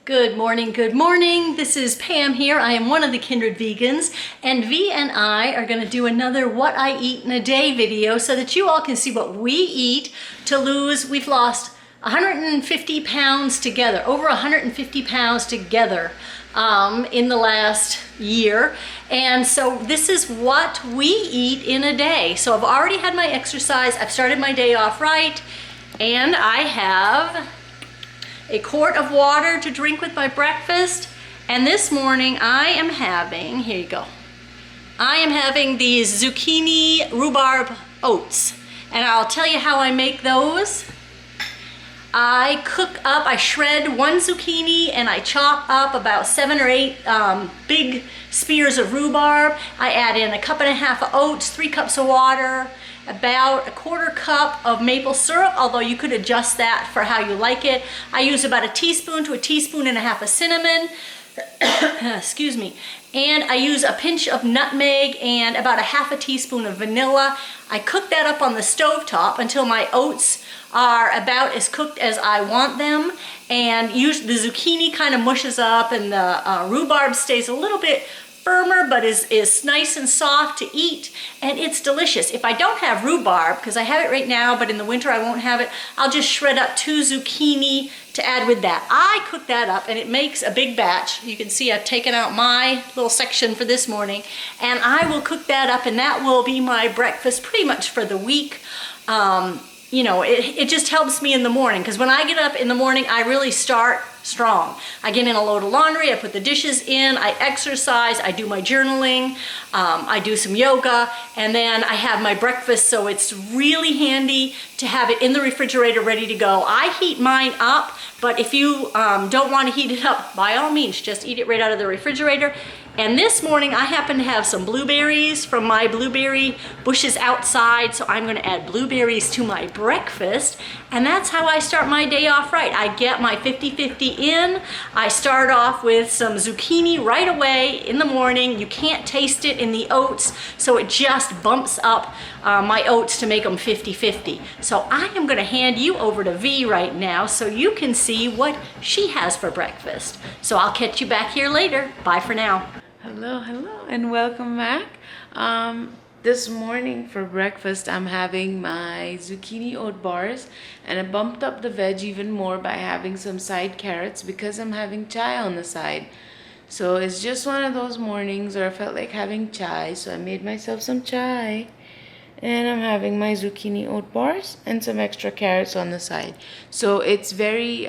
Good morning, good morning. This is Pam here. I am one of the Kindred Vegans, and V and I are gonna do another What I Eat in a Day video so that you all can see what we eat to lose. We've lost 150 pounds together, over 150 pounds together in the last year. And so this is what we eat in a day. So I've already had my exercise, I've started my day off right, and I have a quart of water to drink with my breakfast. And this morning I am having, here you go, I am having these zucchini rhubarb oats. And I'll tell you how I make those. I shred one zucchini and I chop up about 7 or 8 big spears of rhubarb. I add in a 1.5 cups of oats, 3 cups of water, about a 1/4 cup of maple syrup, although you could adjust that for how you like it. I use about 1 teaspoon to 1.5 teaspoons of cinnamon, excuse me, and I use a pinch of nutmeg and about 1/2 teaspoon of vanilla. I cook that up on the stovetop until my oats are about as cooked as I want them, and the zucchini kind of mushes up and the rhubarb stays a little bit firmer, but is nice and soft to eat, and it's delicious. If I don't have rhubarb, because I have it right now, but in the winter I won't have it, I'll just shred up 2 zucchini to add with that. I cook that up and it makes a big batch. You can see I've taken out my little section for this morning, and I will cook that up, and that will be my breakfast pretty much for the week. You know, it just helps me in the morning, because when I get up in the morning, I really start strong. I get in a load of laundry, I put the dishes in, I exercise, I do my journaling, I do some yoga, and then I have my breakfast, so it's really handy to have it in the refrigerator ready to go. I heat mine up, but if you don't want to heat it up, by all means, just eat it right out of the refrigerator. And this morning I happen to have some blueberries from my blueberry bushes outside, so I'm going to add blueberries to my breakfast, and that's how I start my day off right. I get my 50-50 in. I start off with some zucchini right away in the morning. You can't taste it in the oats, so it just bumps up my oats to make them 50-50. So I am going to hand you over to V right now so you can see what she has for breakfast. So I'll catch you back here later. Bye for now. Hello, and welcome back. This morning for breakfast, I'm having my zucchini oat bars, and I bumped up the veg even more by having some side carrots because I'm having chai on the side. So it's just one of those mornings where I felt like having chai, so I made myself some chai, and I'm having my zucchini oat bars and some extra carrots on the side. So it's very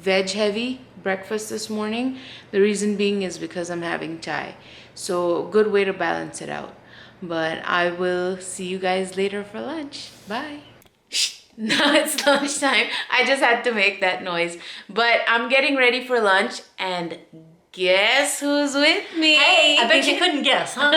veg heavy breakfast this morning. The reason being is because I'm having chai, so good way to balance it out. But I will see you guys later for lunch. Bye. Now it's lunchtime. I just had to make that noise, but I'm getting ready for lunch, and guess who's with me? Hey, I bet you couldn't guess, huh?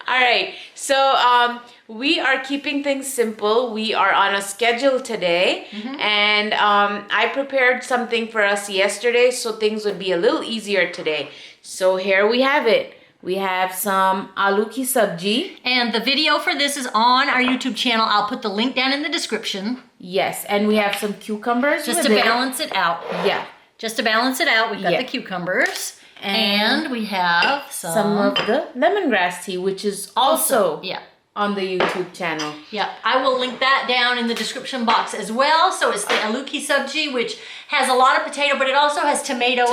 All right, so we are keeping things simple. We are on a schedule today, and I prepared something for us yesterday, so things would be a little easier today. So here we have it. We have some aloo ki sabji. And the video for this is on our YouTube channel. I'll put the link down in the description. Yes, and we have some cucumbers just to balance it out. Yeah. Just to balance it out, we've got the cucumbers. And we have some of the lemongrass tea, which is also on the YouTube channel. Yeah, I will link that down in the description box as well. So it's the aloo ki sabji, which has a lot of potato, but it also has tomatoes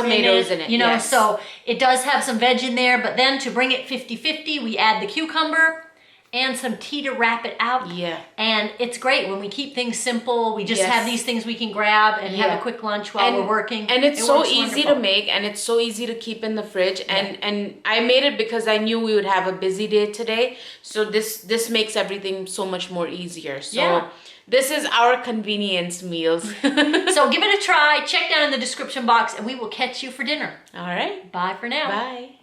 in it. You know, so it does have some veg in there. But then to bring it 50-50, we add the cucumber and some tea to wrap it out. Yeah. And it's great when we keep things simple. We just have these things we can grab and have a quick lunch while we're working. And it's so easy to make, and it's so easy to keep in the fridge. And I made it because I knew we would have a busy day today. So this makes everything so much more easier. So this is our convenience meals. So give it a try. Check down in the description box, and we will catch you for dinner. All right. Bye for now. Bye.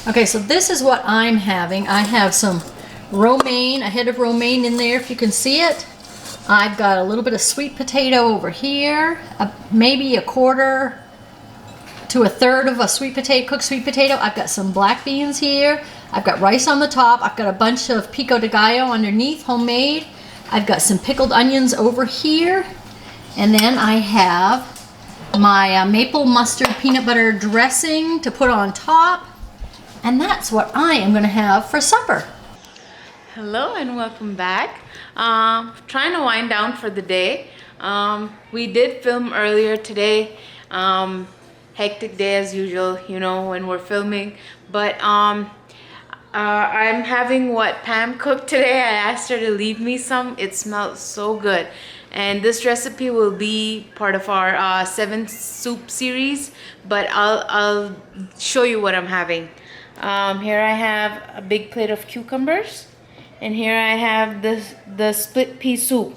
Okay, so this is what I'm having. I have some romaine, a head of romaine in there if you can see it. I've got a little bit of sweet potato over here, maybe 1/4 to 1/3 of a sweet potato, cooked sweet potato. I've got some black beans here. I've got rice on the top. I've got a bunch of pico de gallo underneath, homemade. I've got some pickled onions over here. And then I have my maple mustard peanut butter dressing to put on top. And that's what I am gonna have for supper. Hello and welcome back. Trying to wind down for the day. We did film earlier today. Hectic day as usual, you know, when we're filming. But I'm having what Pam cooked today. I asked her to leave me some. It smells so good. And this recipe will be part of our 7 soup series, but I'll show you what I'm having. Here I have a big plate of cucumbers, and here I have the split pea soup.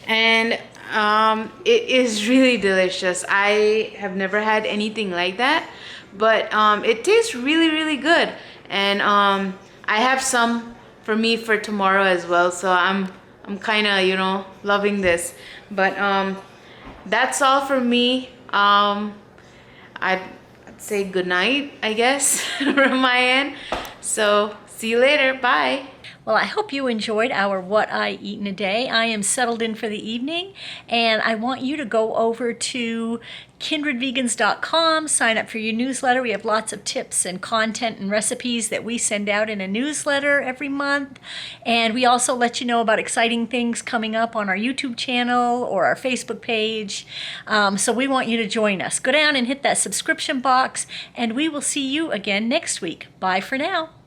And it is really delicious. I have never had anything like that, but it tastes really, really good. And I have some for me for tomorrow as well, so I'm kind of, you know, loving this. But that's all for me. I'd say good night, I guess, from my end. So see you later. Bye. Well, I hope you enjoyed our What I Eat in a Day. I am settled in for the evening, and I want you to go over to kindredvegans.com, sign up for your newsletter. We have lots of tips and content and recipes that we send out in a newsletter every month. And we also let you know about exciting things coming up on our YouTube channel or our Facebook page. So we want you to join us. Go down and hit that subscription box, and we will see you again next week. Bye for now.